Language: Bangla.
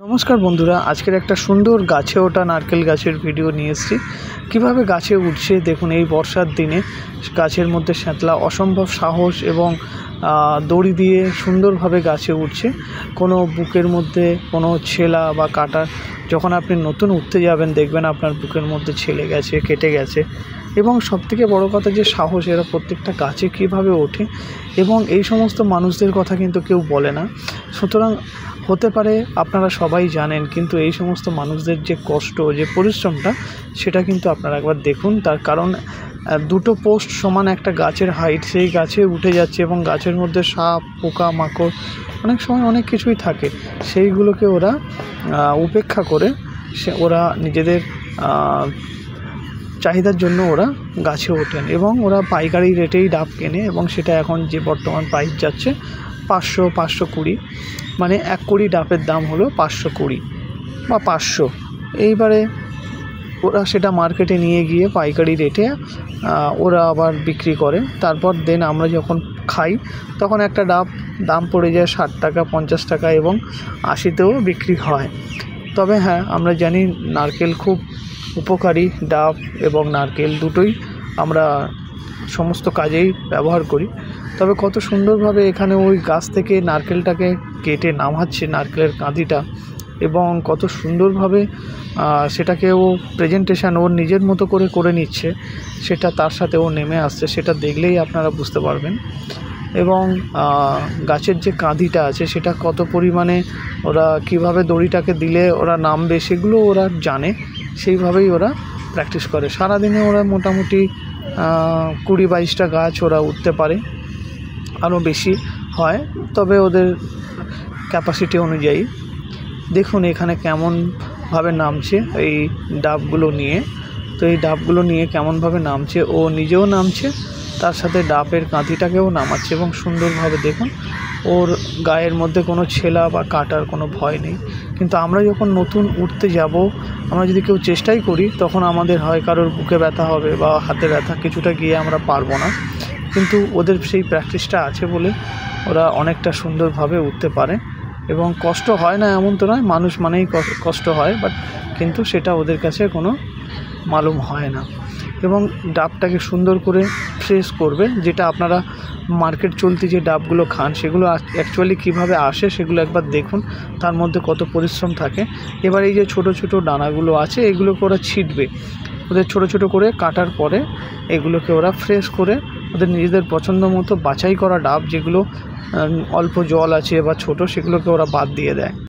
नमस्कार बंधुरा आजकेर एक सुंदर गाছে ওঠা नारकेल गाছের ভিডিও নিয়ে এসেছি। কিভাবে গাছে উঠছে দেখুন। এই বর্ষার দিনে গাছের মধ্যে শ্যাতলা অসম্ভব সাহস এবং দড়ি দিয়ে সুন্দরভাবে গাছে উঠছে। কোনো বুকের মধ্যে কোনো ছেলা বা কাটার যখন আপনি নতুন উঠতে যাবেন দেখবেন আপনার বুকের মধ্যে ছেলে গেছে, কেটে গেছে। এবং সবথেকে বড় কথা যে সাহস, এরা প্রত্যেকটা গাছে কীভাবে ওঠে এবং এই সমস্ত মানুষদের কথা কিন্তু কেউ বলে না। সুতরাং হতে পারে আপনারা সবাই জানেন, কিন্তু এই সমস্ত মানুষদের যে কষ্ট, যে পরিশ্রমটা, সেটা কিন্তু আপনারা একবার দেখুন। তার কারণ দুটো পোস্ট সমান একটা গাছের হাইট, সেই গাছে উঠে যাচ্ছে এবং গাছের মধ্যে সাপ, পোকা মাকড়, অনেক সময় অনেক কিছুই থাকে। সেইগুলোকে ওরা উপেক্ষা করে ওরা নিজেদের চাহিদার জন্য ওরা গাছে ওঠেন এবং ওরা পাইকারি রেটেই ডাব কেনে। এবং সেটা এখন যে বর্তমান প্রাইস যাচ্ছে 500-520, মানে 1 কুড়ি ডাবের দাম হলো 520 বা 500। এইবারে ওরা সেটা মার্কেটে নিয়ে গিয়ে পাইকারি রেটে ওরা আবার বিক্রি করে। তারপর দেন আমরা যখন খাই তখন একটা ডাব দাম পড়ে যায় 60 টাকা, 50 টাকা এবং 80তেও বিক্রি হয়। তবে হ্যাঁ, আমরা জানি নারকেল খুব উপকারী। ডাব এবং নারকেল দুটোই আমরা সমস্ত কাজেই ব্যবহার করি। তবে কত সুন্দরভাবে এখানে ওই গাছ থেকে নারকেলটাকে কেটে নামাচ্ছে, নারকেলের কাঁদিটা, এবং কত সুন্দরভাবে সেটাকে ও প্রেজেন্টেশন ওর নিজের মতো করে নিচ্ছে। সেটা তার সাথে ও নেমে আসছে, সেটা দেখলেই আপনারা বুঝতে পারবেন। এবং গাছের যে কাঁদিটা আছে সেটা কত পরিমাণে ওরা কিভাবে দড়িটাকে দিলে ওরা নামবে সেগুলো ওরা জানে, সেইভাবেই ওরা প্র্যাকটিস করে। সারাদিনে ওরা মোটামুটি 20-22টা গাছ ওরা উঠতে পারে, আরও বেশি হয়, তবে ওদের ক্যাপাসিটি অনুযায়ী। দেখুন এখানে কেমনভাবে নামছে এই ডাবগুলো নিয়ে। তো এই ডাবগুলো নিয়ে কেমনভাবে নামছে, ও নিজেও নামছে, তার সাথে ডাবের কাঁধিটাকেও নামাচ্ছে এবং সুন্দরভাবে দেখুন ওর গায়ের মধ্যে কোনো ছেলা বা কাটার কোনো ভয় নেই। কিন্তু আমরা যখন নতুন উঠতে যাব, আমরা যদি কেউ চেষ্টাই করি, তখন আমাদের হয় কারোর বুকে ব্যথা হবে বা হাতে ব্যথা, কিছুটা গিয়ে আমরা পারবো না। কিন্তু ওদের সেই প্র্যাকটিসটা আছে বলে ওরা অনেকটা সুন্দরভাবে উঠতে পারে। এবং কষ্ট হয় না এমন তো নয়, মানুষ মানেই কষ্ট হয়, কিন্তু সেটা ওদের কাছে কোনো মালুম হয় না। এবং ডাবটাকে সুন্দর করে ফ্রেশ করবে, যেটা আপনারা মার্কেট চলতি যে ডাবগুলো খান সেগুলো অ্যাকচুয়ালি কীভাবে আসে সেগুলো একবার দেখুন, তার মধ্যে কত পরিশ্রম থাকে। এবার এই যে ছোট ছোট দানাগুলো আছে এগুলোকে ওরা ছিটবে, ওদের ছোট ছোট করে কাটার পরে এগুলোকে ওরা ফ্রেশ করে ওদের নিজেদের পছন্দ মতো বাছাই করা ডাব, যেগুলো অল্প জল আছে বা ছোট, সেগুলোকে ওরা বাদ দিয়ে দেয়।